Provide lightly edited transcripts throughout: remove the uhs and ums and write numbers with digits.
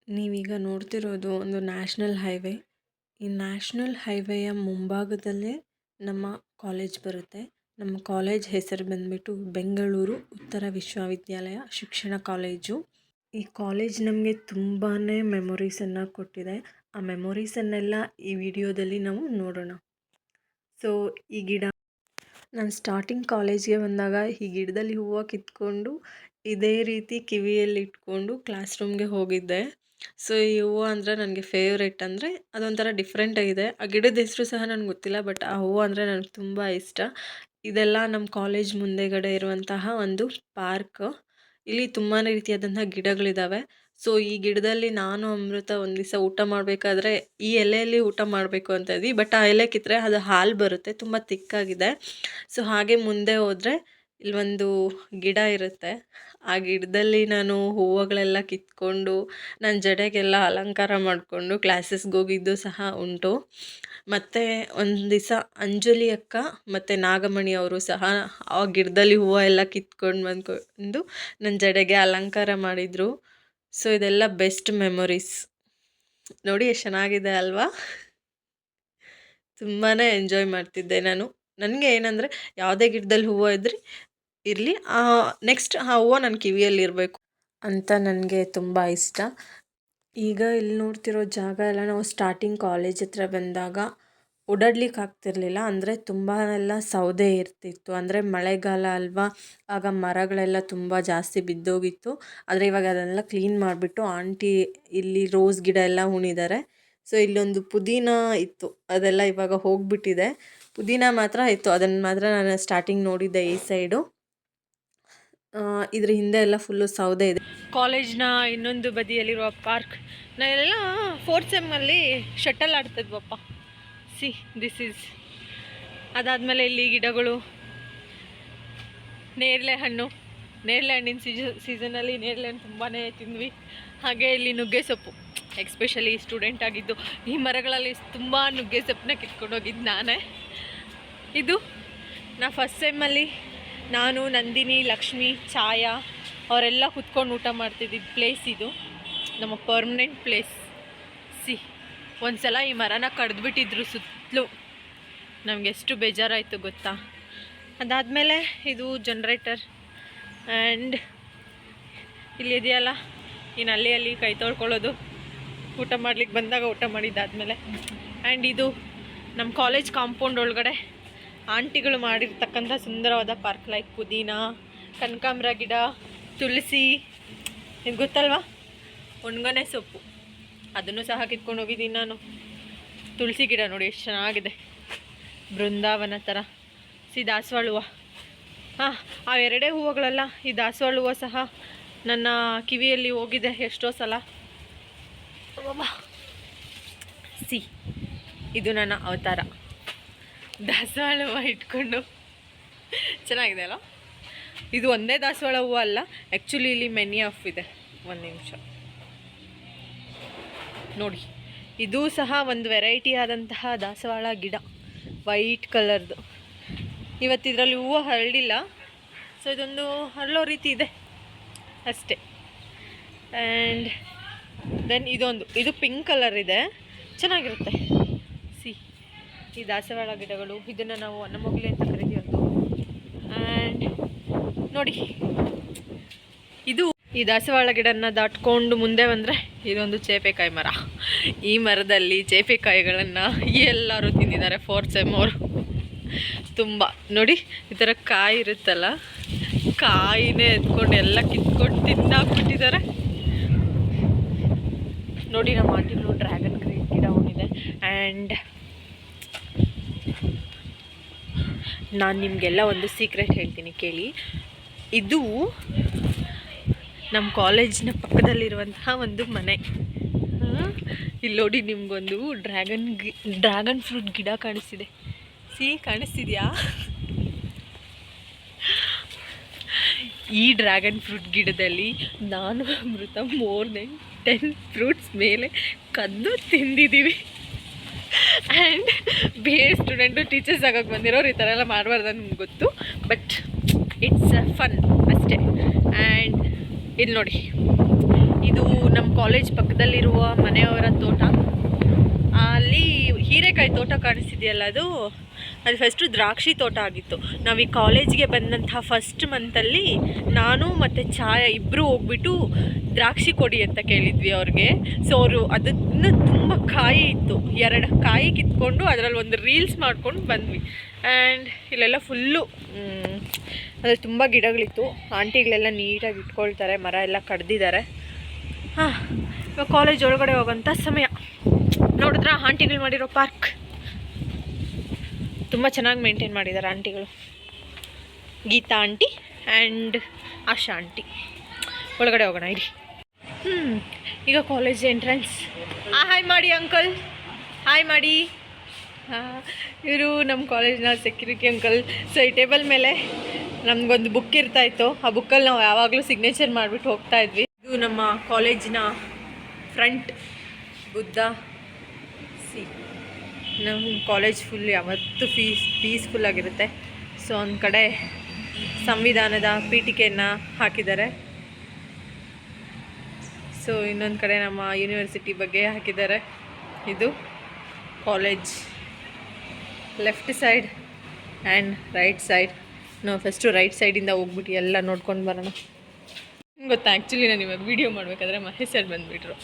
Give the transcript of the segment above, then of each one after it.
ನೀವೀಗ ನೋಡ್ತಿರೋದು ಒಂದು national highway. ಈ ನ್ಯಾಷನಲ್ ಹೈವೇಯ ಮುಂಭಾಗದಲ್ಲೇ ನಮ್ಮ ಕಾಲೇಜ್ ಬರುತ್ತೆ. ನಮ್ಮ ಕಾಲೇಜ್ ಹೆಸರು ಬಂದ್ಬಿಟ್ಟು ಬೆಂಗಳೂರು ಉತ್ತರ ವಿಶ್ವವಿದ್ಯಾಲಯ ಶಿಕ್ಷಣ ಕಾಲೇಜು. ಈ ಕಾಲೇಜ್ ನಮಗೆ ತುಂಬಾ ಮೆಮೊರೀಸನ್ನು ಕೊಟ್ಟಿದೆ. ಆ ಮೆಮೊರೀಸನ್ನೆಲ್ಲ ಈ ವಿಡಿಯೋದಲ್ಲಿ ನಾವು ನೋಡೋಣ. ಸೊ ಈ ಗಿಡ, ನಾನು ಸ್ಟಾರ್ಟಿಂಗ್ ಕಾಲೇಜ್ಗೆ ಬಂದಾಗ ಈ ಗಿಡದಲ್ಲಿ ಹೂವು ಕಿತ್ಕೊಂಡು ಇದೇ ರೀತಿ ಕಿವಿಯಲ್ಲಿ ಇಟ್ಕೊಂಡು ಕ್ಲಾಸ್ ರೂಮ್ಗೆ ಹೋಗಿದ್ದೆ. ಸೊ ಈ ಹೂವು ಅಂದರೆ ನನಗೆ ಫೇವ್ರೆಟ್. ಅಂದರೆ ಅದೊಂಥರ ಡಿಫ್ರೆಂಟ್ ಆಗಿದೆ. ಆ ಗಿಡದ ಹೆಸರು ಸಹ ನನಗೆ ಗೊತ್ತಿಲ್ಲ, ಬಟ್ ಆ ಹೂವು ಅಂದರೆ ನನಗೆ ತುಂಬ ಇಷ್ಟ. ಇದೆಲ್ಲ ನಮ್ಮ ಕಾಲೇಜ್ ಮುಂದೆಗಡೆ ಇರುವಂತಹ ಒಂದು ಪಾರ್ಕ್. ಇಲ್ಲಿ ತುಂಬಾ ರೀತಿಯಾದಂತಹ ಗಿಡಗಳಿದ್ದಾವೆ. ಸೊ ಈ ಗಿಡದಲ್ಲಿ ನಾನು ಅಮೃತ ಒಂದು ದಿವಸ ಊಟ ಮಾಡಬೇಕಾದ್ರೆ ಈ ಎಲೆಯಲ್ಲಿ ಊಟ ಮಾಡಬೇಕು ಅಂತ ಇದ್ವಿ, ಬಟ್ ಆ ಎಲೆ ಕಿತ್ತರೆ ಅದು ಹಾಲು ಬರುತ್ತೆ, ತುಂಬ ತಿಕ್ಕಾಗಿದೆ. ಸೊ ಹಾಗೆ ಮುಂದೆ ಹೋದರೆ ಇಲ್ಲೊಂದು ಗಿಡ ಇರುತ್ತೆ. ಆ ಗಿಡದಲ್ಲಿ ನಾನು ಹೂವುಗಳೆಲ್ಲ ಕಿತ್ಕೊಂಡು ನನ್ನ ಜಡೆಗೆಲ್ಲ ಅಲಂಕಾರ ಮಾಡಿಕೊಂಡು ಕ್ಲಾಸಸ್ಗೆ ಹೋಗಿದ್ದು ಸಹ ಉಂಟು. ಮತ್ತು ಒಂದು ದಿವಸ ಅಂಜಲಿ ಅಕ್ಕ ಮತ್ತು ನಾಗಮಣಿ ಅವರು ಸಹ ಆ ಗಿಡದಲ್ಲಿ ಹೂವು ಎಲ್ಲ ಕಿತ್ಕೊಂಡು ಬಂದ್ಕೊಂಡು ನನ್ನ ಜಡೆಗೆ ಅಲಂಕಾರ ಮಾಡಿದರು. ಸೊ ಇದೆಲ್ಲ ಬೆಸ್ಟ್ ಮೆಮೊರೀಸ್. ನೋಡಿ ಎಷ್ಟು ಚೆನ್ನಾಗಿದೆ ಅಲ್ವಾ? ತುಂಬಾ ಎಂಜಾಯ್ ಮಾಡ್ತಿದ್ದೆ ನಾನು. ನನಗೆ ಏನಂದರೆ ಯಾವುದೇ ಗಿಡದಲ್ಲಿ ಹೂವು ಇರಲಿ, ನೆಕ್ಸ್ಟ್ ಆ ಹೂವು ನನ್ನ ಕಿವಿಯಲ್ಲಿರಬೇಕು ಅಂತ ನನಗೆ ತುಂಬ ಇಷ್ಟ. ಈಗ ಇಲ್ಲಿ ನೋಡ್ತಿರೋ ಜಾಗ ಎಲ್ಲ ನಾವು ಸ್ಟಾರ್ಟಿಂಗ್ ಕಾಲೇಜ್ ಹತ್ರ ಬಂದಾಗ ಓಡಾಡ್ಲಿಕ್ಕೆ ಆಗ್ತಿರ್ಲಿಲ್ಲ. ಅಂದರೆ ತುಂಬಾ ಸೌದೆ ಇರ್ತಿತ್ತು. ಅಂದರೆ ಮಳೆಗಾಲ ಅಲ್ವಾ, ಆಗ ಮರಗಳೆಲ್ಲ ತುಂಬ ಜಾಸ್ತಿ ಬಿದ್ದೋಗಿತ್ತು. ಆದರೆ ಇವಾಗ ಅದನ್ನೆಲ್ಲ ಕ್ಲೀನ್ ಮಾಡಿಬಿಟ್ಟು ಆಂಟಿ ಇಲ್ಲಿ ರೋಸ್ ಗಿಡ ಎಲ್ಲ ಹೂಣಿದ್ದಾರೆ. ಸೊ ಇಲ್ಲೊಂದು ಪುದೀನ ಇತ್ತು, ಅದೆಲ್ಲ ಇವಾಗ ಹೋಗಿಬಿಟ್ಟಿದೆ. ಪುದೀನ ಮಾತ್ರ ಇತ್ತು, ಅದನ್ನು ಮಾತ್ರ ನಾನು ಸ್ಟಾರ್ಟಿಂಗ್ ನೋಡಿದ್ದೆ ಈ ಸೈಡು. ಇದ್ರ ಹಿಂದೆ ಎಲ್ಲ ಫುಲ್ಲು ಸೌದೆ ಇದೆ. ಕಾಲೇಜ್ನ ಇನ್ನೊಂದು ಬದಿಯಲ್ಲಿರುವ ಪಾರ್ಕ್. ನಾವೆಲ್ಲ 4th ಸೆಮ್ಮಲ್ಲಿ ಶಟಲ್ ಆಡ್ತಿದ್ವಪ್ಪ. See this is. ಅದಾದಮೇಲೆ ಇಲ್ಲಿ ಗಿಡಗಳು, ನೇರಳೆ ಹಣ್ಣಿನ ಸೀಸನಲ್ಲಿ ನೇರಳೆ ಹಣ್ಣು ತುಂಬಾ ತಿಂದ್ವಿ. ಹಾಗೆ ಇಲ್ಲಿ ನುಗ್ಗೆ ಸೊಪ್ಪು, ಎಕ್ಸ್ಪೆಷಲಿ ಸ್ಟೂಡೆಂಟ್ ಆಗಿದ್ದು ಈ ಮರಗಳಲ್ಲಿ ತುಂಬ ನುಗ್ಗೆ ಸೊಪ್ಪನ್ನ ಕಿತ್ಕೊಂಡು ಹೋಗಿದ್ದು ನಾನೇ. ಇದು ನಾ ಫಸ್ಟ್ ಸೆಮ್ಮಲ್ಲಿ ನಾನು, ನಂದಿನಿ, ಲಕ್ಷ್ಮಿ, ಛಾಯಾ ಅವರೆಲ್ಲ ಕುತ್ಕೊಂಡು ಊಟ ಮಾಡ್ತಿದ್ದಿದ್ದು ಪ್ಲೇಸ್ ಇದು. ನಮ್ಮ ಪರ್ಮನೆಂಟ್ ಪ್ಲೇಸ್. ಸಿ, ಒಂದು ಸಲ ಈ ಮರನ ಕಡಿದ್ಬಿಟ್ಟಿದ್ರು ಸುತ್ತಲೂ. ನಮಗೆ ಎಷ್ಟು ಬೇಜಾರಾಯಿತು ಗೊತ್ತಾ. ಅದಾದಮೇಲೆ ಇದು ಜನ್ರೇಟರ್. ಆ್ಯಂಡ್ ಇಲ್ಲಿ ಇದೆಯಲ್ಲ ಈ ನಲ್ಲಿಯಲ್ಲಿ ಕೈ ತೊಳ್ಕೊಳ್ಳೋದು, ಊಟ ಮಾಡ್ಲಿಕ್ಕೆ ಬಂದಾಗ ಊಟ ಮಾಡಿದ್ದಾದಮೇಲೆ. ಆ್ಯಂಡ್ ಇದು ನಮ್ಮ ಕಾಲೇಜ್ ಕಾಂಪೌಂಡ್ ಒಳಗಡೆ ಆಂಟಿಗಳು ಮಾಡಿರ್ತಕ್ಕಂಥ ಸುಂದರವಾದ ಪಾರ್ಕ್. ಲೈಕ್ ಪುದೀನ, ಕನಕಾಂಬರ ಗಿಡ, ತುಳಸಿ, ಇದು ಗೊತ್ತಲ್ವಾ, ಒಣಗನೆ ಸೊಪ್ಪು, ಅದನ್ನು ಸಹ ಕಿತ್ಕೊಂಡು ಹೋಗಿದ್ದೀನಿ ನಾನು. ತುಳಸಿ ಗಿಡ ನೋಡಿ ಎಷ್ಟು ಚೆನ್ನಾಗಿದೆ, ಬೃಂದಾವನ ಥರ. ದಾಸವಾಳ ಹೂವು. ಹಾಂ, ಆ ಎರಡೇ ಹೂವುಗಳೆಲ್ಲ. ಈ ದಾಸವಾಳ ಹೂವು ಸಹ ನನ್ನ ಕಿವಿಯಲ್ಲಿ ಹೋಗಿದೆ ಎಷ್ಟೋ ಸಲ. ಸಿ, ಇದು ನನ್ನ ಅವತಾರ. ದಾಸವಾಳ ಹೂವು ಇಟ್ಕೊಂಡು ಚೆನ್ನಾಗಿದೆ ಅಲ್ಲ. ಇದು ಒಂದೇ ದಾಸವಾಳ ಹೂವು ಅಲ್ಲ, ಆ್ಯಕ್ಚುಲಿ ಇಲ್ಲಿ ಮೆನಿ ಆಫ್ ಇದೆ. ಒಂದು ನಿಮಿಷ ನೋಡಿ, ಇದು ಸಹ ಒಂದು ವೆರೈಟಿ ಆದಂತಹ ದಾಸವಾಳ ಗಿಡ, ವೈಟ್ ಕಲರ್ದು. ಇವತ್ತಿದ್ರಲ್ಲಿ ಹೂವು ಹರಳಿಲ್ಲ, ಸೊ ಇದೊಂದು ಹರಳೋ ರೀತಿ ಇದೆ ಅಷ್ಟೇ. ಆ್ಯಂಡ್ ದೆನ್ ಇದು ಪಿಂಕ್ ಕಲರ್ ಇದೆ, ಚೆನ್ನಾಗಿರುತ್ತೆ. ಸಿ, ಈ ದಾಸವಾಳ ಗಿಡಗಳು, ಇದನ್ನು ನಾವು ಅನ್ನಮೊಗ್ಲಿ ಅಂತ ಕರಿತೀವದು. ಆ್ಯಂಡ್ ನೋಡಿ, ಇದು ಈ ದಾಸವಾಳ ಗಿಡನ ದಾಟ್ಕೊಂಡು ಮುಂದೆ ಬಂದರೆ ಇದೊಂದು ಚೇಪೆಕಾಯಿ ಮರ. ಈ ಮರದಲ್ಲಿ ಚೇಪೆಕಾಯಿಗಳನ್ನು ಎಲ್ಲರೂ ತಿಂದಿದ್ದಾರೆ 4th ಸೆಮ್ ಅವರು. ತುಂಬ ನೋಡಿ, ಈ ಥರ ಕಾಯಿ ಇರುತ್ತಲ್ಲ, ಕಾಯಿನೇ ಎತ್ಕೊಂಡು ಎಲ್ಲ ಕಿತ್ಕೊಂಡು ತಿಂದಾಕ್ಬಿಟ್ಟಿದ್ದಾರೆ. ನೋಡಿ, ನಮ್ಮ ಆಂಟಿಗಳು ಡ್ರ್ಯಾಗನ್ ಗಿಡ ಹೊಂದಿದೆ. ಆ್ಯಂಡ್ ನಾನು ನಿಮಗೆಲ್ಲ ಒಂದು ಸೀಕ್ರೆಟ್ ಹೇಳ್ತೀನಿ ಕೇಳಿ. ಇದು ನಮ್ಮ ಕಾಲೇಜಿನ ಪಕ್ಕದಲ್ಲಿರುವಂತಹ ಒಂದು ಮನೆ. ಇಲ್ಲಿ ನೋಡಿ, ನಿಮಗೊಂದು ಡ್ರ್ಯಾಗನ್ ಫ್ರೂಟ್ ಗಿಡ ಕಾಣಿಸ್ತಿದೆ. ಸಿ, ಕಾಣಿಸ್ತಿದೆಯಾ? ಈ ಡ್ರ್ಯಾಗನ್ ಫ್ರೂಟ್ ಗಿಡದಲ್ಲಿ ನಾನು ಅಮೃತ ಮೋರ್ ದೆನ್ 10 ಫ್ರೂಟ್ಸ್ ಮೇಲೆ ಕದ್ದು ತಿಂದಿದ್ದೀವಿ. ಆ್ಯಂಡ್ ಬೇರೆ ಸ್ಟೂಡೆಂಟು ಟೀಚರ್ಸ್ ಆಗೋಕ್ಕೆ ಬಂದಿರೋರು ಈ ಥರ ಎಲ್ಲ ಮಾಡಬಾರ್ದು ಅಂತ ನಮ್ಗೆ ಗೊತ್ತು, ಬಟ್ ಇಟ್ಸ್ ಫನ್ ಅಷ್ಟೇ. ಆ್ಯಂಡ್ ಇಲ್ಲಿ ನೋಡಿ, ಇದು ನಮ್ಮ ಕಾಲೇಜ್ ಪಕ್ಕದಲ್ಲಿರುವ ಮನೆಯವರ ತೋಟ. ಅಲ್ಲಿ ಹೀರೆಕಾಯಿ ತೋಟ ಕಾಣಿಸ್ತಿದೆಯಲ್ಲ, ಅದು ಫಸ್ಟು ದ್ರಾಕ್ಷಿ ತೋಟ ಆಗಿತ್ತು. ನಾವು ಈ ಕಾಲೇಜಿಗೆ ಬಂದಂತಹ ಫಸ್ಟ್ ಮಂತಲ್ಲಿ ನಾನು ಮತ್ತು ಛಾಯಾ ಇಬ್ಬರು ಹೋಗ್ಬಿಟ್ಟು ದ್ರಾಕ್ಷಿ ಕೊಡಿ ಅಂತ ಕೇಳಿದ್ವಿ ಅವ್ರಿಗೆ. ಸೊ ಅವರು ಅದನ್ನು ತುಂಬ ಕಾಯಿ ಇತ್ತು, 2 ಕಾಯಿ ಕಿತ್ಕೊಂಡು ಅದರಲ್ಲಿ ಒಂದು ರೀಲ್ಸ್ ಮಾಡ್ಕೊಂಡು ಬಂದ್ವಿ. ಆ್ಯಂಡ್ ಇಲ್ಲೆಲ್ಲ ಫುಲ್ಲು ಅದ್ರಲ್ಲಿ ತುಂಬ ಗಿಡಗಳಿತ್ತು. ಆಂಟಿಗಳೆಲ್ಲ ನೀಟಾಗಿ ಇಟ್ಕೊಳ್ತಾರೆ, ಮರ ಎಲ್ಲ ಕಡ್ದಿದ್ದಾರೆ. ಹಾಂ, ಇವಾಗ ಕಾಲೇಜ್ ಒಳಗಡೆ ಹೋಗೋಂಥ ಸಮಯ. ನೋಡಿದ್ರ ಆಂಟಿಗಳು ಮಾಡಿರೋ ಪಾರ್ಕ್ ತುಂಬ ಚೆನ್ನಾಗಿ ಮೇಂಟೈನ್ ಮಾಡಿದ್ದಾರೆ ಆಂಟಿಗಳು. Geetha aunty and Asha aunty. ಒಳಗಡೆ ಹೋಗೋಣ ಇರಿ. ಈಗ ಕಾಲೇಜ್ ಎಂಟ್ರೆನ್ಸ್. ಹಾಯ್ ಮಾಡಿ ಅಂಕಲ್, ಹಾಯ್ ಮಾಡಿ. ಇವರು ನಮ್ಮ ಕಾಲೇಜ್ನ ಸೆಕ್ಯೂರಿಟಿ ಅಂಕಲ್. ಸೊ ಈ ಟೇಬಲ್ ಮೇಲೆ ನಮಗೊಂದು ಬುಕ್ ಇರ್ತಾಯಿತ್ತು. ಆ ಬುಕ್ಕಲ್ಲಿ ನಾವು ಯಾವಾಗಲೂ ಸಿಗ್ನೇಚರ್ ಮಾಡಿಬಿಟ್ಟು ಹೋಗ್ತಾಯಿದ್ವಿ. ಇದು ನಮ್ಮ ಕಾಲೇಜಿನ ಫ್ರಂಟ್ ಬುದ್ಧ. ನಮ್ಮ ಕಾಲೇಜ್ ಫುಲ್ ಯಾವತ್ತೂ ಪೀಸ್ಫುಲ್ಲಾಗಿರುತ್ತೆ. ಸೊ ಒಂದು ಕಡೆ ಸಂವಿಧಾನದ ಪೀಠಿಕೆಯನ್ನು ಹಾಕಿದ್ದಾರೆ. ಸೊ ಇನ್ನೊಂದು ಕಡೆ ನಮ್ಮ ಯೂನಿವರ್ಸಿಟಿ ಬಗ್ಗೆ ಹಾಕಿದ್ದಾರೆ. ಇದು college left side and right side. ನಾವು ಫಸ್ಟು ರೈಟ್ ಸೈಡಿಂದ ಹೋಗ್ಬಿಟ್ಟು ಎಲ್ಲ ನೋಡ್ಕೊಂಡು ಬರೋಣ. ಗೊತ್ತಾ, ಆ್ಯಕ್ಚುಲಿ ನಾನು ಇವಾಗ ವೀಡಿಯೋ ಮಾಡಬೇಕಾದ್ರೆ ಮಹೇಶ್ ಸರ್ ಬಂದುಬಿಟ್ರು.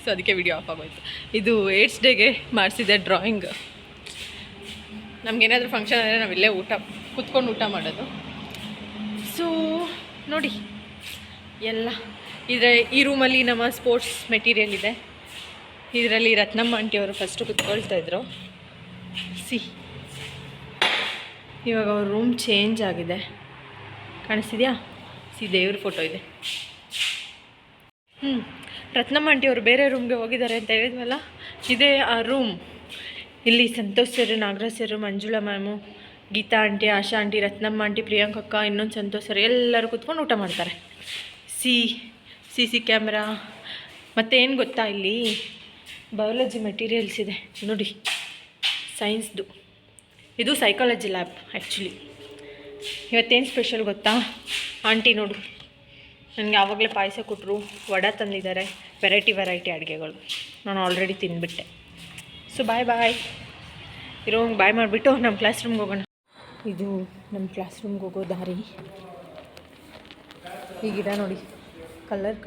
ಸೊ ಅದಕ್ಕೆ ವೀಡಿಯೋ ಆಫ್ ಆಗೋಯ್ತು. ಇದು 8th ಡೇಗೆ ಮಾಡಿಸಿದ್ದೆ ಡ್ರಾಯಿಂಗ್. ನಮಗೇನಾದರೂ ಫಂಕ್ಷನ್ ಆದರೆ ನಾವಿಲ್ಲೇ ಕುತ್ಕೊಂಡು ಊಟ ಮಾಡೋದು. ಸೊ ನೋಡಿ ಎಲ್ಲ ಈ ರೂಮಲ್ಲಿ ನಮ್ಮ ಸ್ಪೋರ್ಟ್ಸ್ ಮೆಟೀರಿಯಲ್ ಇದೆ. ಇದರಲ್ಲಿ ರತ್ನಮ್ಮ ಆಂಟಿಯವರು ಫಸ್ಟು ಕುತ್ಕೊಳ್ತಾಯಿದ್ರು. ಇವಾಗ ಅವ್ರ ರೂಮ್ ಚೇಂಜ್ ಆಗಿದೆ, ಕಾಣಿಸ್ತಿದೆಯಾ? ದೇವ್ರ ಫೋಟೋ ಇದೆ. ರತ್ನಮ್ಮ ಆಂಟಿಯವರು ಬೇರೆ ರೂಮ್ಗೆ ಹೋಗಿದ್ದಾರೆ ಅಂತ ಹೇಳಿದ್ವಲ್ಲ, ಇದೇ ಆ ರೂಮ್. ಇಲ್ಲಿ Santosh sir, Nagaraj sir, Manjula ma'am, Geeta aunty, Asha aunty, Ratnamma aunty, ಪ್ರಿಯಾಂಕಕ್ಕ, ಇನ್ನೊಂದು ಸಂತೋಷ್ ಸರ್ ಎಲ್ಲರೂ ಕೂತ್ಕೊಂಡು ಊಟ ಮಾಡ್ತಾರೆ. See camera. ಮತ್ತೇನು ಗೊತ್ತಾ, ಇಲ್ಲಿ ಬಯಾಲಜಿ ಮೆಟೀರಿಯಲ್ಸ್ ಇದೆ ನೋಡಿ, ಸೈನ್ಸ್ದು. ಇದು ಸೈಕಾಲಜಿ ಲ್ಯಾಬ್ ಆ್ಯಕ್ಚುಲಿ. ಇವತ್ತೇನು ಸ್ಪೆಷಲ್ ಗೊತ್ತಾ ಆಂಟಿ? ನೋಡು, ನನಗೆ ಆವಾಗಲೇ ಪಾಯಸ ಕೊಟ್ಟರು, ವಡೆ ತಂದಿದ್ದಾರೆ, ವೆರೈಟಿ ಅಡುಗೆಗಳು. ನಾನು ಆಲ್ರೆಡಿ ತಿಂದುಬಿಟ್ಟೆ. ಸೊ ಬಾಯ್ ಇರೋಂಗೆ ಬಾಯ್ ಮಾಡಿಬಿಟ್ಟು ನಮ್ಮ ಕ್ಲಾಸ್ ರೂಮ್ಗೆ ಹೋಗೋಣ. ಇದು ನಮ್ಮ ಕ್ಲಾಸ್ ರೂಮ್ಗೆ ಹೋಗೋ ದಾರಿ. ಈ ಗಿಡ ನೋಡಿ, ಕಲರ್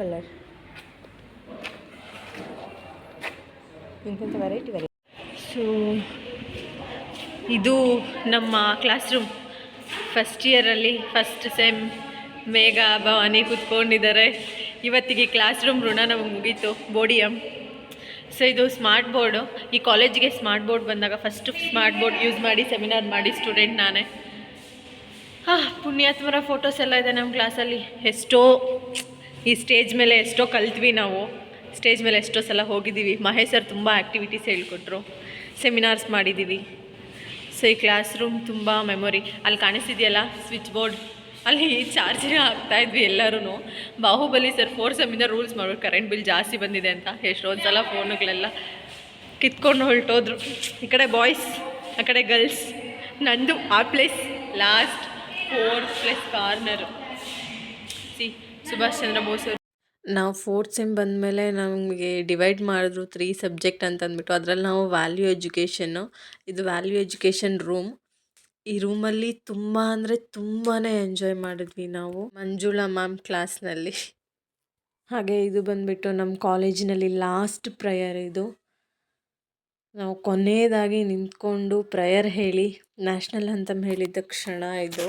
ಇಂಥ ವೆರೈಟಿ. ಸೊ ಇದು ನಮ್ಮ ಕ್ಲಾಸ್ ರೂಮ್. ಫಸ್ಟ್ ಇಯರಲ್ಲಿ ಫಸ್ಟ್ ಸೆಮ್ ಮೇಘ, ಭವಾನಿ ಕೂತ್ಕೊಂಡಿದ್ದಾರೆ. ಇವತ್ತಿಗೆ ಕ್ಲಾಸ್ ರೂಮ್ ಋಣ ನಮಗೆ ಮುಗೀತು. ಬೋಡಿಯಂ. ಸೊ ಇದು ಸ್ಮಾರ್ಟ್ ಬೋರ್ಡು. ಈ ಕಾಲೇಜಿಗೆ ಸ್ಮಾರ್ಟ್ ಬೋರ್ಡ್ ಬಂದಾಗ ಫಸ್ಟು ಸ್ಮಾರ್ಟ್ ಬೋರ್ಡ್ ಯೂಸ್ ಮಾಡಿ ಸೆಮಿನಾರ್ ಮಾಡಿ ಸ್ಟೂಡೆಂಟ್ ನಾನೇ. ಪುಣ್ಯಾತ್ಮರ ಫೋಟೋಸ್ ಎಲ್ಲ ಇದೆ ನಮ್ಮ ಕ್ಲಾಸಲ್ಲಿ. ಈ ಸ್ಟೇಜ್ ಮೇಲೆ ಎಷ್ಟೋ ಕಲ್ತ್ವಿ ನಾವು. ಸ್ಟೇಜ್ ಮೇಲೆ ಎಷ್ಟೋ ಸಲ ಹೋಗಿದ್ದೀವಿ. ಮಹೇಶ್ ಸರ್ ತುಂಬ ಆ್ಯಕ್ಟಿವಿಟೀಸ್ ಹೇಳ್ಕೊಟ್ರು, ಸೆಮಿನಾರ್ಸ್ ಮಾಡಿದ್ದೀವಿ. ಸೊ ಈ ಕ್ಲಾಸ್ ರೂಮ್ ತುಂಬ ಮೆಮೊರಿ. ಅಲ್ಲಿ ಕಾಣಿಸ್ತಿದೆಯಲ್ಲ ಸ್ವಿಚ್ ಬೋರ್ಡ್, ಅಲ್ಲಿ ಚಾರ್ಜರ್ ಹಾಕ್ತಾಯಿದ್ವಿ ಎಲ್ಲರೂ. ಬಾಹುಬಲಿ ಸರ್ 4 ಸೆಮ್ಮಿಂದ ರೂಲ್ಸ್ ಮಾಡ್ಬಿಟ್ಟು ಕರೆಂಟ್ ಬಿಲ್ ಜಾಸ್ತಿ ಬಂದಿದೆ ಅಂತ ಎಷ್ಟೊಂದು ಸಲ ಫೋನುಗಳೆಲ್ಲ ಕಿತ್ಕೊಂಡು ಹೊರಟೋದ್ರು. ಈ ಕಡೆ ಬಾಯ್ಸ್, ಆ ಕಡೆ ಗರ್ಲ್ಸ್. ನಂದು ಆ place last 4th place corner. Subhash Chandra Bose. ನಾವು 4th ಸೆಮ್ ಬಂದಮೇಲೆ ನಮಗೆ ಡಿವೈಡ್ ಮಾಡಿದ್ರು 3 ಸಬ್ಜೆಕ್ಟ್ ಅಂತಂದ್ಬಿಟ್ಟು. ಅದರಲ್ಲಿ ನಾವು ವ್ಯಾಲ್ಯೂ ಎಜುಕೇಷನ್ನು. ಇದು ವ್ಯಾಲ್ಯೂ ಎಜುಕೇಷನ್ ರೂಮ್. ಈ ರೂಮಲ್ಲಿ ತುಂಬ ಅಂದರೆ ತುಂಬಾ ಎಂಜಾಯ್ ಮಾಡಿದ್ವಿ ನಾವು ಮಂಜುಳಾ ಮ್ಯಾಮ್ ಕ್ಲಾಸ್ನಲ್ಲಿ. ಹಾಗೆ ಇದು ಬಂದುಬಿಟ್ಟು ನಮ್ಮ ಕಾಲೇಜಿನಲ್ಲಿ ಲಾಸ್ಟ್ ಪ್ರೇಯರ್. ಇದು ನಾವು ಕೊನೆಯದಾಗಿ ನಿಂತ್ಕೊಂಡು ಪ್ರೇಯರ್ ಹೇಳಿ ನ್ಯಾಷನಲ್ ಅಂತಮ್ ಹೇಳಿದ್ದ ಕ್ಷಣ ಇದು.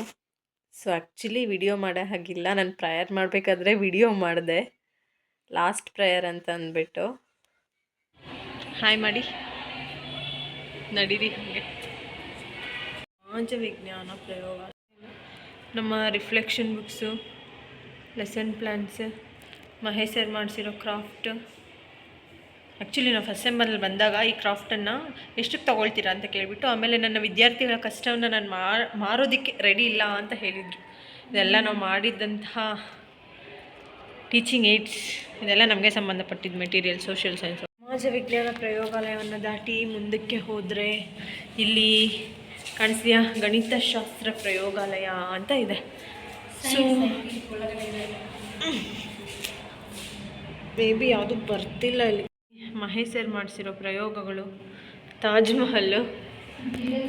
ಸೊ ಆ್ಯಕ್ಚುಲಿ ವಿಡಿಯೋ ಮಾಡೋ ಹಾಗಿಲ್ಲ, ನಾನು ಪ್ರೇಯರ್ ಮಾಡಬೇಕಾದ್ರೆ ವಿಡಿಯೋ ಮಾಡಿದೆ, ಲಾಸ್ಟ್ ಪ್ರೇಯರ್ ಅಂತ ಅಂದ್ಬಿಟ್ಟು. ಹಾಯ್ ಮಾಡಿ ನಡೀರಿ. ಹಾಗೆ ಸಮಾಜ ವಿಜ್ಞಾನ ಪ್ರಯೋಗ, ನಮ್ಮ reflection books, lesson plans, Mahesh sir ಮಾಡಿಸಿರೋ ಕ್ರಾಫ್ಟ್. ಆ್ಯಕ್ಚುಲಿ ನಾವು ಫಸ್ಟ್ ಸೆಮ್ಮಲ್ಲಿ ಬಂದಾಗ ಈ ಕ್ರಾಫ್ಟನ್ನು ಎಷ್ಟಕ್ಕೆ ತೊಗೊಳ್ತೀರಾ ಅಂತ ಕೇಳಿಬಿಟ್ಟು, ಆಮೇಲೆ ನನ್ನ ವಿದ್ಯಾರ್ಥಿಗಳ ಕಷ್ಟವನ್ನು ನಾನು ಮಾರೋದಕ್ಕೆ ರೆಡಿ ಇಲ್ಲ ಅಂತ ಹೇಳಿದರು. ಇದೆಲ್ಲ ನಾವು ಮಾಡಿದ್ದಂತಹ ಟೀಚಿಂಗ್ ಏಡ್ಸ್, ಇದೆಲ್ಲ ನಮಗೆ ಸಂಬಂಧಪಟ್ಟಿದ್ದ ಮೆಟೀರಿಯಲ್. Social science. ಸಮಾಜ ವಿಜ್ಞಾನ ಪ್ರಯೋಗಾಲಯವನ್ನು ದಾಟಿ ಮುಂದಕ್ಕೆ ಹೋದರೆ ಇಲ್ಲಿ ಕಾಣಿಸ್ತೀಯಾ ಗಣಿತಶಾಸ್ತ್ರ ಪ್ರಯೋಗಾಲಯ ಅಂತ ಇದೆ. ಸೊ ಮೇ ಬಿ ಯಾವುದು ಬರ್ತಿಲ್ಲ ಇಲ್ಲಿ. ಮಹೇಶ್ ಸರ್ ಮಾಡಿಸಿರೋ ಪ್ರಯೋಗಗಳು, ತಾಜ್ ಮಹಲ್,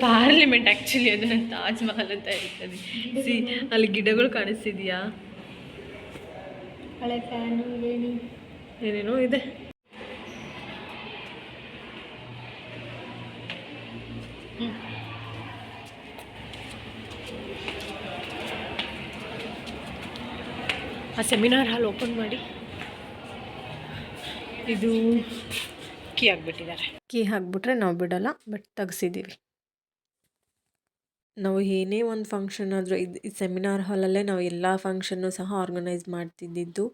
ಪಾರ್ಲಿಮೆಂಟ್. ಆ್ಯಕ್ಚುಲಿ ಅದು ನಾನು ತಾಜ್ ಮಹಲ್ ಅಂತ ಹೇಳ್ತೇನೆ. ಸಿ ಅಲ್ಲಿ ಗಿಡಗಳು ಕಾಣಿಸ್ತಿದೆಯಾ, ಹಳೆ ಫ್ಯಾನು, ಏನೇನೋ ಇದೆ. ಆ ಸೆಮಿನಾರ್ ಹಾಲ್ ಓಪನ್ ಮಾಡಿ ಇದು ಕೀ ಹಾಕ್ಬಿಟ್ಟಿದ್ದಾರೆ. ಕೀ ಹಾಕ್ಬಿಟ್ರೆ ನಾವು ಬಿಡಲ್ಲ, ಬಟ್ ತೆಗ್ಸಿದ್ದೀವಿ. ನಾವು ಏನೇ ಒಂದು ಫಂಕ್ಷನ್ ಆದರೂ ಇದು ಸೆಮಿನಾರ್ ಹಾಲಲ್ಲೇ ನಾವು ಎಲ್ಲ ಫಂಕ್ಷನ್ನು ಸಹ ಆರ್ಗನೈಸ್ ಮಾಡ್ತಿದ್ದಿದ್ದು.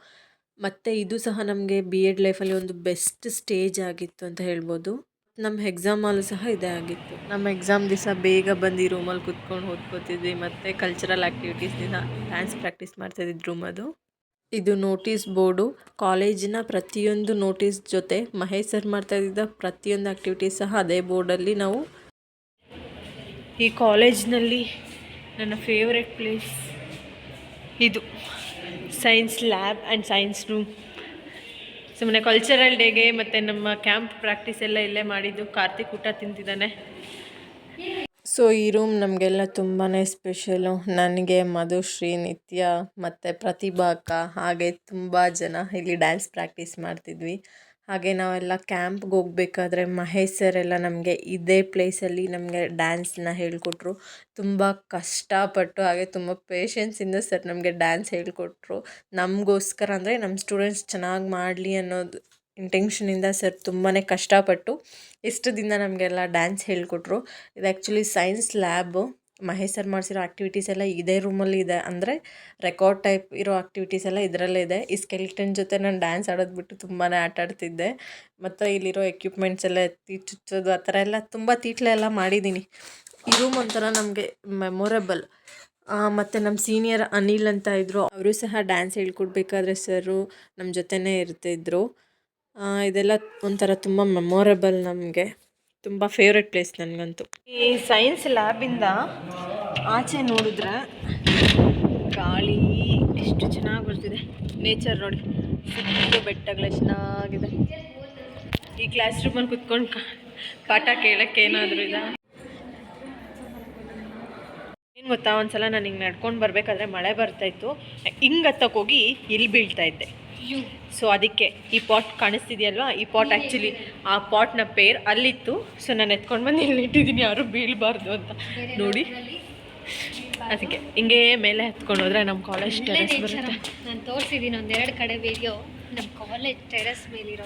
ಮತ್ತು ಇದು ಸಹ ನಮಗೆ ಬಿ ಎಡ್ ಲೈಫಲ್ಲಿ ಒಂದು ಬೆಸ್ಟ್ ಸ್ಟೇಜ್ ಆಗಿತ್ತು ಅಂತ ಹೇಳ್ಬೋದು. ನಮ್ಮ ಎಕ್ಸಾಮ್ ಹಾಲು ಸಹ ಇದೇ ಆಗಿತ್ತು. ನಮ್ಮ ಎಕ್ಸಾಮ್ ದಿವಸ ಬೇಗ ಬಂದು ಈ ರೂಮಲ್ಲಿ ಕುತ್ಕೊಂಡು ಓದ್ಕೋತಿದ್ವಿ. ಮತ್ತು ಕಲ್ಚರಲ್ ಆ್ಯಕ್ಟಿವಿಟೀಸ್ ದಿನ ಡ್ಯಾನ್ಸ್ ಪ್ರಾಕ್ಟೀಸ್ ಮಾಡ್ತಾಯಿದ್ದ ರೂಮ್ ಅದು. ಇದು ನೋಟಿಸ್ ಬೋರ್ಡು. ಕಾಲೇಜಿನ ಪ್ರತಿಯೊಂದು ನೋಟಿಸ್ ಜೊತೆ ಮಹೇಶ್ ಸರ್ ಮಾಡ್ತಾಯಿದ್ದ ಪ್ರತಿಯೊಂದು ಆ್ಯಕ್ಟಿವಿಟೀಸ್ ಸಹ ಅದೇ ಬೋರ್ಡಲ್ಲಿ ನಾವು. ಈ ಕಾಲೇಜ್ನಲ್ಲಿ ನನ್ನ ಫೇವ್ರೆಟ್ ಪ್ಲೇಸ್ ಇದು science lab and science room. ಸುಮ್ಮನೆ ಕಲ್ಚರಲ್ ಡೇಗೆ ಮತ್ತು ನಮ್ಮ ಕ್ಯಾಂಪ್ ಪ್ರಾಕ್ಟೀಸ್ ಎಲ್ಲ ಇಲ್ಲೇ ಮಾಡಿದ್ದು. ಕಾರ್ತಿಕ್ ಊಟ ತಿಂತಿದ್ದಾನೆ. ಸೊ ಈ ರೂಮ್ ನಮಗೆಲ್ಲ ತುಂಬಾ ಸ್ಪೆಷಲು. ನನಗೆ, ಮಧುಶ್ರೀ, ನಿತ್ಯ ಮತ್ತು ಪ್ರತಿಭಾ ಅಕ್ಕ, ಹಾಗೆ ತುಂಬ ಜನ ಇಲ್ಲಿ ಡ್ಯಾನ್ಸ್ ಪ್ರಾಕ್ಟೀಸ್ ಮಾಡ್ತಿದ್ವಿ. ಹಾಗೆ ನಾವೆಲ್ಲ ಕ್ಯಾಂಪ್ಗೆ ಹೋಗ್ಬೇಕಾದ್ರೆ ಮಹೇಶ್ ಸರ್ ಎಲ್ಲ ನಮಗೆ ಇದೇ ಪ್ಲೇಸಲ್ಲಿ ನಮಗೆ ಡ್ಯಾನ್ಸ್ನ ಹೇಳಿಕೊಟ್ರು. ತುಂಬ ಕಷ್ಟಪಟ್ಟು ಹಾಗೆ ತುಂಬ ಪೇಷನ್ಸಿಂದ ಸರ್ ನಮಗೆ ಡ್ಯಾನ್ಸ್ ಹೇಳಿಕೊಟ್ರು. ನಮಗೋಸ್ಕರ ಅಂದರೆ ನಮ್ಮ ಸ್ಟೂಡೆಂಟ್ಸ್ ಚೆನ್ನಾಗಿ ಮಾಡಲಿ ಅನ್ನೋದು ಇಂಟೆನ್ಷನಿಂದ ಸರ್ ತುಂಬಾ ಕಷ್ಟಪಟ್ಟು ಇಷ್ಟು ದಿನ ನಮಗೆಲ್ಲ ಡ್ಯಾನ್ಸ್ ಹೇಳಿಕೊಟ್ರು. ಇದು actually science lab. Mahesh sir ಮಾಡಿಸಿರೋ ಆ್ಯಕ್ಟಿವಿಟೀಸ್ ಎಲ್ಲ ಇದೇ ರೂಮಲ್ಲಿ ಇದೆ. ಅಂದರೆ ರೆಕಾರ್ಡ್ ಟೈಪ್ ಇರೋ ಆ್ಯಕ್ಟಿವಿಟೀಸ್ ಎಲ್ಲ ಇದರಲ್ಲೇ ಇದೆ. ಈ ಸ್ಕೆಲಿಟನ್ ಜೊತೆ ನಾನು ಡ್ಯಾನ್ಸ್ ಆಡೋದು ಬಿಟ್ಟು ತುಂಬಾ ಆಟಾಡ್ತಿದ್ದೆ. ಮತ್ತು ಇಲ್ಲಿರೋ ಎಕ್ವಿಪ್ಮೆಂಟ್ಸ್ ಎಲ್ಲ ಎತ್ತಿ ಚುಚ್ಚೋದು ಆ ಥರ ಎಲ್ಲ ತುಂಬ ತೀಟ್ಲೆ ಎಲ್ಲ ಮಾಡಿದ್ದೀನಿ. ಈ ರೂಮ್ ಒಂಥರ ನಮಗೆ ಮೆಮೊರೇಬಲ್. ಮತ್ತು ನಮ್ಮ ಸೀನಿಯರ್ ಅನಿಲ್ ಅಂತ ಇದ್ದರು. ಅವರು ಸಹ ಡ್ಯಾನ್ಸ್ ಹೇಳ್ಕೊಡ್ಬೇಕಾದ್ರೆ ಸರು ನಮ್ಮ ಜೊತೆನೇ ಇರ್ತಿದ್ರು. ಇದೆಲ್ಲ ಒಂಥರ ತುಂಬ ಮೆಮೊರೇಬಲ್. ನಮಗೆ ತುಂಬ ಫೇವ್ರೆಟ್ ಪ್ಲೇಸ್ ನನಗಂತೂ. ಈ ಸೈನ್ಸ್ ಲ್ಯಾಬಿಂದ ಆಚೆ ನೋಡಿದ್ರೆ ಗಾಳಿ ಎಷ್ಟು ಚೆನ್ನಾಗಿ ಬರ್ತಿದೆ. ನೇಚರ್ ನೋಡಿ, ಸುತ್ತು ಬೆಟ್ಟಗಳು ಎಷ್ಟು ಚೆನ್ನಾಗಿದೆ. ಈ ಕ್ಲಾಸ್ ರೂಮಲ್ಲಿ ಕುತ್ಕೊಂಡು ಪಾಠ ಕೇಳೋಕ್ಕೆ ಏನಾದರೂ ಇದೆ. ಏನು ಗೊತ್ತಾ, ಒಂದ್ಸಲ ನಾನು ಹಿಂಗೆ ನಡ್ಕೊಂಡು ಬರಬೇಕಾದ್ರೆ ಮಳೆ ಬರ್ತಾಯಿತ್ತು. ಹಿಂಗೆ ಹತ್ತಕ್ಕೆ ಹೋಗಿ ಇಲ್ಲಿ ಬೀಳ್ತಾಯಿದ್ದೆ. ಸೊ ಅದಕ್ಕೆ ಈ ಪಾಟ್ ಕಾಣಿಸ್ತಿದೆಯಲ್ವಾ, ಈ ಪಾಟ್ ಆ್ಯಕ್ಚುಲಿ ಆ ಪಾಟ್ನ ಪೇರ್ ಅಲ್ಲಿತ್ತು. ಸೊ ನಾನು ಎತ್ಕೊಂಡು ಬಂದು ಇಲ್ಲಿ ಇಟ್ಟಿದ್ದೀನಿ, ಯಾರು ಬೀಳಬಾರ್ದು ಅಂತ ನೋಡಿ. ಅದಕ್ಕೆ ಹಿಂಗೆ ಮೇಲೆ ಹತ್ಕೊಂಡು ಹೋದ್ರೆ ನಮ್ಮ ಕಾಲೇಜ್ ಟೆರೆಸ್ ಬರುತ್ತೆ. ನಾನು ತೋರಿಸಿದ್ದೀನಿ ಒಂದೆರಡು ಕಡೆ ವಿಡಿಯೋ. ನಮ್ಮ ಕಾಲೇಜ್ ಟೆರೆಸ್ ಮೇಲಿರೋ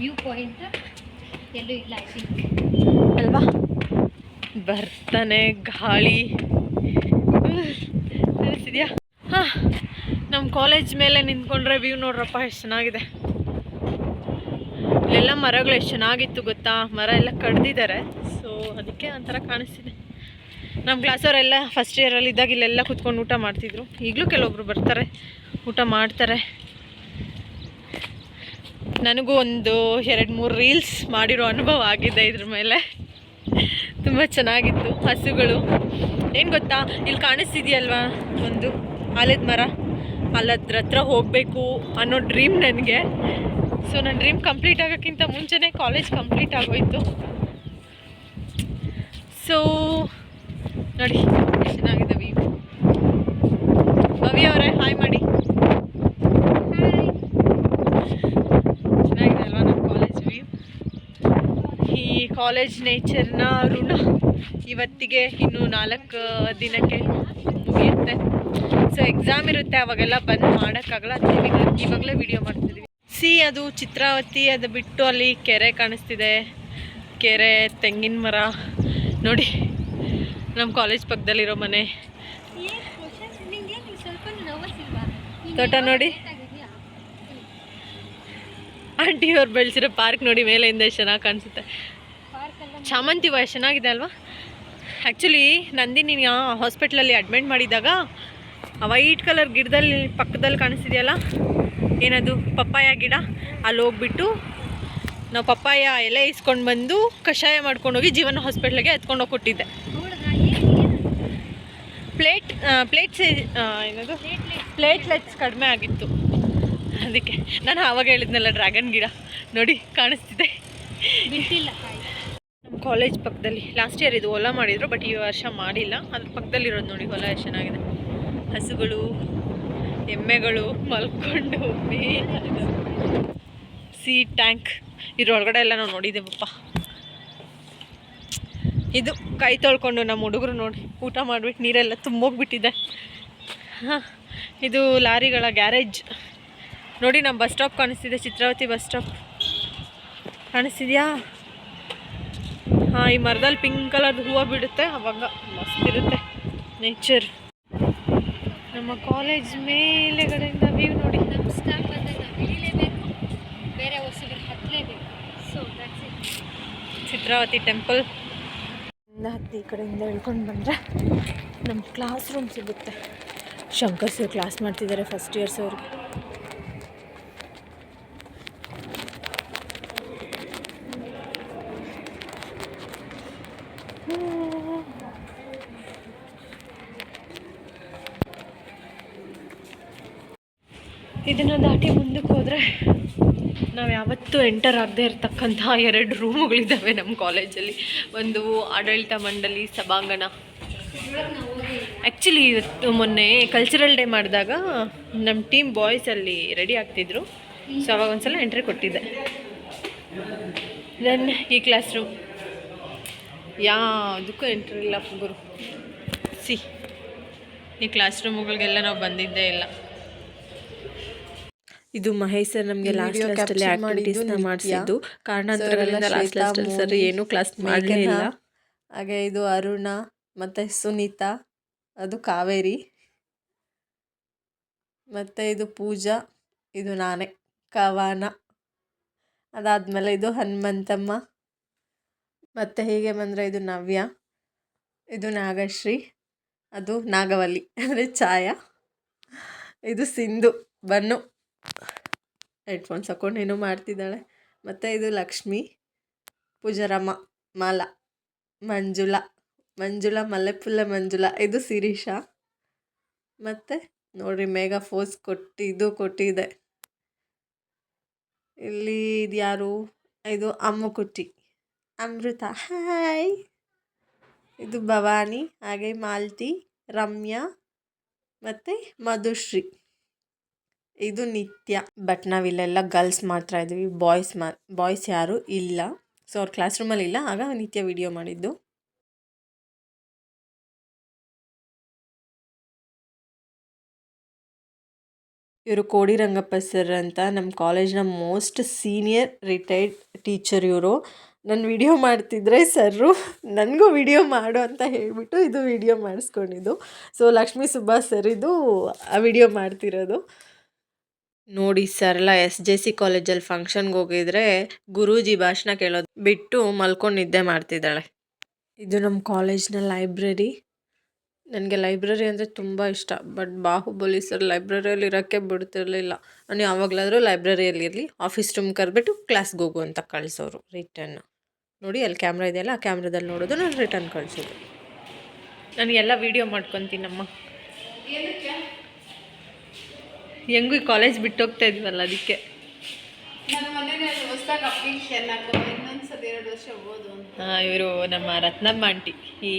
ವ್ಯೂ ಪಾಯಿಂಟ್ ಎಲ್ಲೂ ಇಲ್ಲ ಐ ಥಿಂಕ್ ಅಲ್ವಾ. ಬರ್ತಾನೆ ಗಾಳಿ ತಿಳಿಸಿದ್ಯಾ. ಹಾಂ, ನಮ್ಮ ಕಾಲೇಜ್ ಮೇಲೆ ನಿಂತ್ಕೊಂಡ್ರೆ ವ್ಯೂ ನೋಡ್ರಪ್ಪ ಎಷ್ಟು ಚೆನ್ನಾಗಿದೆ. ಇಲ್ಲೆಲ್ಲ ಮರಗಳು ಎಷ್ಟು ಚೆನ್ನಾಗಿತ್ತು ಗೊತ್ತಾ. ಮರ ಎಲ್ಲ ಕಡ್ದಿದ್ದಾರೆ. ಸೊ ಅದಕ್ಕೆ ಒಂಥರ ಕಾಣಿಸ್ತಿದೆ. ನಮ್ಮ ಕ್ಲಾಸವರೆಲ್ಲ ಫಸ್ಟ್ ಇಯರಲ್ಲಿ ಇದ್ದಾಗ ಇಲ್ಲೆಲ್ಲ ಕುತ್ಕೊಂಡು ಊಟ ಮಾಡ್ತಿದ್ರು. ಈಗಲೂ ಕೆಲವೊಬ್ರು ಬರ್ತಾರೆ, ಊಟ ಮಾಡ್ತಾರೆ. ನನಗೂ ಒಂದು 2-3 ರೀಲ್ಸ್ ಮಾಡಿರೋ ಅನುಭವ ಆಗಿದೆ ಇದ್ರ ಮೇಲೆ. ತುಂಬ ಚೆನ್ನಾಗಿತ್ತು. ಹಸುಗಳು ಏನು ಗೊತ್ತಾ, ಇಲ್ಲಿ ಕಾಣಿಸ್ತಿದೆಯಲ್ವಾ ಒಂದು ಆಲದ ಮರ, ಅಲ್ಲದ್ರ ಹತ್ರ ಹೋಗಬೇಕು ಅನ್ನೋ ಡ್ರೀಮ್ ನನಗೆ. ಸೊ ನನ್ನ ಡ್ರೀಮ್ ಕಂಪ್ಲೀಟ್ ಆಗೋಕ್ಕಿಂತ ಮುಂಚೆನೇ ಕಾಲೇಜ್ ಕಂಪ್ಲೀಟ್ ಆಗೋಯ್ತು. ಸೊ ನೋಡಿ ಎಷ್ಟು ಚೆನ್ನಾಗಿದೆ ವ್ಯೂ. ಭವ್ಯ ಅವರೇ ಹಾಯ್ ಮಾಡಿ. ಚೆನ್ನಾಗಿದೆ ಅಲ್ವಾ ನಮ್ಮ ಕಾಲೇಜ್ ವ್ಯೂ. ಈ ಕಾಲೇಜ್ ನೇಚರ್ನ ಋಣ ಇವತ್ತಿಗೆ ಇನ್ನೂ 4 ದಿನಕ್ಕೆ ಮುಗಿಯುತ್ತೆ. ಸೊ ಎಕ್ಸಾಮ್ ಇರುತ್ತೆ, ಅವಾಗೆಲ್ಲ ಬಂದು ಮಾಡೋಕ್ಕಾಗಲ್ಲ. ಅದಕ್ಕೆ ಇವಾಗಲೇ ವಿಡಿಯೋ ಮಾಡ್ತಿದ್ದೀವಿ. ಅದು ಚಿತ್ರಾವತಿ, ಅದು ಬಿಟ್ಟು ಅಲ್ಲಿ ಕೆರೆ ಕಾಣಿಸ್ತಿದೆ. ಕೆರೆ, ತೆಂಗಿನ ಮರ ನೋಡಿ. ನಮ್ಮ ಕಾಲೇಜ್ ಪಕ್ಕದಲ್ಲಿರೋ ಮನೆ, ತೋಟ ನೋಡಿ. ಆಂಟಿಯವ್ರು ಬೆಳೆಸಿರೋ ಪಾರ್ಕ್ ನೋಡಿ, ಮೇಲೆಯಿಂದ ಎಷ್ಟು ಚೆನ್ನಾಗಿ ಕಾಣಿಸುತ್ತೆ. ಚಾಮಂತಿ ಹೂವು ಎಷ್ಟು ಚೆನ್ನಾಗಿದೆ ಅಲ್ವಾ. ಆ್ಯಕ್ಚುಲಿ ನಂದಿನಿ ಹಾಸ್ಪಿಟ್ಲಲ್ಲಿ ಅಡ್ಮಿಟ್ ಮಾಡಿದಾಗ ವೈಟ್ ಕಲರ್ ಗಿಡದಲ್ಲಿ ಪಕ್ಕದಲ್ಲಿ ಕಾಣಿಸ್ತಿದೆಯಲ್ಲ, ಏನದು ಪಪ್ಪಾಯ ಗಿಡ, ಅಲ್ಲಿ ಹೋಗ್ಬಿಟ್ಟು ನಾವು ಪಪ್ಪಾಯ ಎಲೆ ಇಸ್ಕೊಂಡು ಬಂದು ಕಷಾಯ ಮಾಡ್ಕೊಂಡೋಗಿ ಜೀವನ ಹಾಸ್ಪಿಟ್ಲಿಗೆ ಎತ್ಕೊಂಡೋಗಿ ಕೊಟ್ಟಿದ್ದೆ. ಏನದು ಪ್ಲೇಟ್ಲೆಟ್ಸ್ ಕಡಿಮೆ ಆಗಿತ್ತು. ಅದಕ್ಕೆ ನಾನು ಆವಾಗ ಹೇಳಿದ್ನಲ್ಲ ಡ್ರ್ಯಾಗನ್ ಗಿಡ ನೋಡಿ ಕಾಣಿಸ್ತಿದೆ. ಬಿಟ್ಟಿಲ್ಲ ಕಾಯಿ. ನಮ್ಮ ಕಾಲೇಜ್ ಪಕ್ಕದಲ್ಲಿ ಲಾಸ್ಟ್ ಇಯರ್ ಇದು ಹೊಲ ಮಾಡಿದ್ರು, ಬಟ್ ಈ ವರ್ಷ ಮಾಡಿಲ್ಲ. ಅದ್ರ ಪಕ್ಕದಲ್ಲಿರೋದು ನೋಡಿ ಹೊಲ ಎಷ್ಟು ಚೆನ್ನಾಗಿದೆ. ಹಸುಗಳು, ಎಮ್ಮೆಗಳು ಮಲ್ಕೊಂಡು ಸೀ ಟ್ಯಾಂಕ್ ಇದ್ರೊಳಗಡೆ ಎಲ್ಲ ನಾವು ನೋಡಿದ್ದೇವಪ್ಪ. ಇದು ಕೈ ತೊಳ್ಕೊಂಡು ನಮ್ಮ ಹುಡುಗರು ನೋಡಿ ಊಟ ಮಾಡಿಬಿಟ್ಟು ನೀರೆಲ್ಲ ತುಂಬೋಗ್ಬಿಟ್ಟಿದೆ. ಹಾಂ, ಇದು ಲಾರಿಗಳ ಗ್ಯಾರೇಜ್ ನೋಡಿ. ನಮ್ಮ ಬಸ್ ಸ್ಟಾಪ್ ಕಾಣಿಸ್ತಿದೆ, ಚಿತ್ರಾವತಿ ಬಸ್ ಸ್ಟಾಪ್ ಕಾಣಿಸ್ತಿದೆಯಾ? ಹಾಂ, ಈ ಮರದಲ್ಲಿ ಪಿಂಕ್ ಕಲರ್ ಹೂವು ಬಿಡುತ್ತೆ, ಅವಾಗ ಮಸ್ತಿರುತ್ತೆ ನೇಚರ್. ನಮ್ಮ ಕಾಲೇಜ್ ಮೇಲೆಗಡೆಯಿಂದ ವ್ಯೂ ನೋಡಿ. ನಮ್ಮ ಸ್ಟಾಪ್ ಬಂದಾಗ ನಾವು ಇಳಿಲೇಬೇಕು, ಬೇರೆ ಹೊಸಗಳು ಹತ್ತಲೇಬೇಕು. So that's it. Chitravati temple ಹತ್ತಿ ಈ ಕಡೆಯಿಂದ ಇಳ್ಕೊಂಡು ಬಂದರೆ ನಮ್ಮ ಕ್ಲಾಸ್ ರೂಮ್ ಸಿಗುತ್ತೆ. ಶಂಕರ್ ಸರ್ ಕ್ಲಾಸ್ ಮಾಡ್ತಿದ್ದಾರೆ ಫಸ್ಟ್ ಇಯರ್ಸ್ ಅವ್ರಿಗೆ. ಇದನ್ನು ದಾಟಿ ಮುಂದಕ್ಕೆ ಹೋದರೆ ನಾವು ಯಾವತ್ತೂ ಎಂಟರ್ ಆಗದೆ ಇರತಕ್ಕಂಥ 2 ರೂಮುಗಳಿದ್ದಾವೆ ನಮ್ಮ ಕಾಲೇಜಲ್ಲಿ. ಒಂದು ಆಡಳಿತ ಮಂಡಳಿ ಸಭಾಂಗಣ. ಆ್ಯಕ್ಚುಲಿ ಇವತ್ತು ಮೊನ್ನೆ ಕಲ್ಚರಲ್ ಡೇ ಮಾಡಿದಾಗ ನಮ್ಮ ಟೀಮ್ ಬಾಯ್ಸ್ ಅಲ್ಲಿ ರೆಡಿ ಆಗ್ತಿದ್ರು. ಸೊ ಅವಾಗ ಒಂದ್ಸಲ ಎಂಟ್ರಿ ಕೊಟ್ಟಿದ್ದೆ. ದೆನ್ ಈ ಕ್ಲಾಸ್ ರೂಮ್ ಯಾವುದಕ್ಕೂ ಎಂಟ್ರಿ ಇಲ್ಲ ಗುರು. ಈ ಕ್ಲಾಸ್ ರೂಮ್ಗಳಿಗೆಲ್ಲ ನಾವು ಬಂದಿದ್ದೇ ಇಲ್ಲ. ಇದು ಮಹೇಶ್ ಸರ್ ನಮಗೆ ಲಾಸ್ಟಲ್ಲಿ ಆಕ್ಟಿವಿಟೀಸ್ನ ಮಾಡಿಸಿದ್ದು. ಕಾರಣಾಂತರಗಳಿಂದ ಲಾಸ್ಟ್ ಸರ್ ಏನೂ ಕ್ಲಾಸ್ ಮಾಡಲಿಲ್ಲ. ಹಾಗೆ ಇದು ಅರುಣ ಮತ್ತು ಸುನೀತಾ, ಅದು ಕಾವೇರಿ, ಮತ್ತು ಇದು ಪೂಜಾ, ಇದು ನಾನೇ ಕವಾನ. ಅದಾದಮೇಲೆ ಇದು ಹನುಮಂತಮ್ಮ, ಮತ್ತು ಹೀಗೆ ಬಂದರೆ ಇದು ನವ್ಯ, ಇದು ನಾಗಶ್ರೀ, ಅದು ನಾಗವಲ್ಲಿ ಅಂದರೆ ಛಾಯಾ, ಇದು ಸಿಂಧು ಬನ್ನು ಹೆಡ್ಫೋನ್ಸ್ ಹಾಕ್ಕೊಂಡು ಏನೋ ಮಾಡ್ತಿದ್ದಾಳೆ. ಮತ್ತು ಇದು ಲಕ್ಷ್ಮಿ, ಪೂಜಾರಮ್ಮ, ಮಾಲಾ, ಮಂಜುಳಾ ಮಲ್ಲೆಪುಲ್ಲ ಮಂಜುಳಾ, ಇದು ಶಿರೀಷಾ. ಮತ್ತು ನೋಡಿರಿ ಮೇಗಾ ಫೋಸ್ ಕೊಟ್ಟಿದೆ. ಇಲ್ಲಿ ಇದು ಯಾರು? ಇದು ಅಮ್ಮುಕುಟ್ಟಿ, ಅಮೃತ, ಹಾಯ್. ಇದು ಭವಾನಿ, ಹಾಗೆ ಮಾಲ್ತಿ, ರಮ್ಯಾ ಮತ್ತು ಮಧುಶ್ರೀ, ಇದು ನಿತ್ಯ. ಬಟ್ ನಾವಿಲ್ಲೆಲ್ಲ ಗರ್ಲ್ಸ್ ಮಾತ್ರ ಇದ್ದೀವಿ, ಬಾಯ್ಸ್ ಯಾರೂ ಇಲ್ಲ. ಸೊ ಅವ್ರ ಕ್ಲಾಸ್ ರೂಮಲ್ಲಿ ಇಲ್ಲ, ಆಗ ನಿತ್ಯ ವಿಡಿಯೋ ಮಾಡಿದ್ದು. ಇವರು ಕೋಡಿ ರಂಗಪ್ಪ ಸರ್ ಅಂತ ನಮ್ಮ ಕಾಲೇಜ್ನ ಮೋಸ್ಟ್ ಸೀನಿಯರ್ ರಿಟೈರ್ಡ್ ಟೀಚರ್. ಇವರು ನಾನು ವಿಡಿಯೋ ಮಾಡ್ತಿದ್ರೆ ಸರ್ರು ನನಗೂ ವಿಡಿಯೋ ಮಾಡು ಅಂತ ಹೇಳಿಬಿಟ್ಟು ಇದು ವಿಡಿಯೋ ಮಾಡಿಸ್ಕೊಂಡಿದ್ದು. ಸೊ ಲಕ್ಷ್ಮೀ ಸುಭಾಷ್ ಸರ್ ಇದು ಆ ವಿಡಿಯೋ ಮಾಡ್ತಿರೋದು ನೋಡಿ. ಸರಳ SJC ಕಾಲೇಜಲ್ಲಿ ಫಂಕ್ಷನ್ಗೆ ಹೋಗಿದ್ರೆ ಗುರೂಜಿ ಭಾಷಣ ಕೇಳೋದು ಬಿಟ್ಟು ಮಲ್ಕೊಂಡು ನಿದ್ದೆ ಮಾಡ್ತಿದ್ದಾಳೆ. ಇದು ನಮ್ಮ ಕಾಲೇಜ್ನ ಲೈಬ್ರರಿ. ನನಗೆ ಲೈಬ್ರರಿ ಅಂದರೆ ತುಂಬ ಇಷ್ಟ. ಬಟ್ ಬಾಹುಬಲಿ ಸರ್ ಲೈಬ್ರರಿಯಲ್ಲಿ ಇರೋಕ್ಕೆ ಬಿಡ್ತಿರ್ಲಿಲ್ಲ. ನಾನು ಯಾವಾಗಲಾದರೂ ಲೈಬ್ರರಿಯಲ್ಲಿ ಇರಲಿ, ಆಫೀಸ್ ರೂಮ್ ಕರೆದ್ಬಿಟ್ಟು ಕ್ಲಾಸ್ಗೆ ಹೋಗು ಅಂತ ಕಳಿಸೋರು. ರಿಟರ್ನ್ ನೋಡಿ ಅಲ್ಲಿ ಕ್ಯಾಮ್ರಾ ಇದೆಯಲ್ಲ, ಆ ಕ್ಯಾಮ್ರಾದಲ್ಲಿ ನೋಡೋದು, ನಾನು ರಿಟರ್ನ್ ಕಳಿಸೋದು. ನನಗೆಲ್ಲ ವೀಡಿಯೋ ಮಾಡ್ಕೊತೀನಮ್ಮ. ಹೆಂಗೂ ಈ ಕಾಲೇಜ್ ಬಿಟ್ಟು ಹೋಗ್ತಾ ಇದ್ವಲ್ಲ, ಅದಕ್ಕೆ. ಇವರು ನಮ್ಮ ರತ್ನಮ್ಮ ಆಂಟಿ, ಈ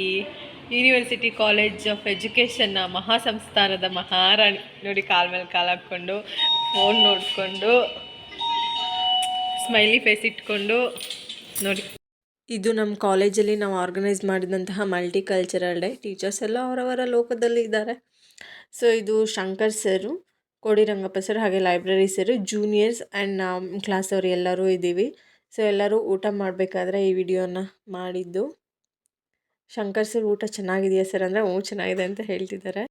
ಯೂನಿವರ್ಸಿಟಿ ಕಾಲೇಜ್ ಆಫ್ ಎಜುಕೇಷನ್ನ ಮಹಾಸಂಸ್ಥಾನದ ಮಹಾರಾಣಿ. ನೋಡಿ ಕಾಲ ಮೇಲೆ ಕಾಲು ಹಾಕ್ಕೊಂಡು ಫೋನ್ ನೋಡಿಕೊಂಡು ಸ್ಮೈಲಿ ಫೇಸ್ ಇಟ್ಕೊಂಡು ನೋಡಿ. ಇದು ನಮ್ಮ ಕಾಲೇಜಲ್ಲಿ ನಾವು ಆರ್ಗನೈಸ್ ಮಾಡಿದಂತಹ ಮಲ್ಟಿ ಕಲ್ಚರಲ್ ಡೇ. ಟೀಚರ್ಸ್ ಎಲ್ಲ ಅವರವರ ಲೋಕದಲ್ಲಿ ಇದ್ದಾರೆ. ಸೊ ಇದು ಶಂಕರ್ ಸರು, ಕೋಡಿ ರಂಗಪ್ಪ ಸರ್, ಹಾಗೆ library sir, juniors and class ಅವರು ಎಲ್ಲರೂ ಇದ್ದೀವಿ. ಸೊ ಎಲ್ಲರೂ ಊಟ ಮಾಡಬೇಕಾದ್ರೆ ಈ ವಿಡಿಯೋನ ಮಾಡಿದ್ದು. ಶಂಕರ್ ಸರ್ ಊಟ ಚೆನ್ನಾಗಿದೆಯಾ ಸರ್ ಅಂದರೆ ಚೆನ್ನಾಗಿದೆ ಅಂತ ಹೇಳ್ತಿದ್ದಾರೆ.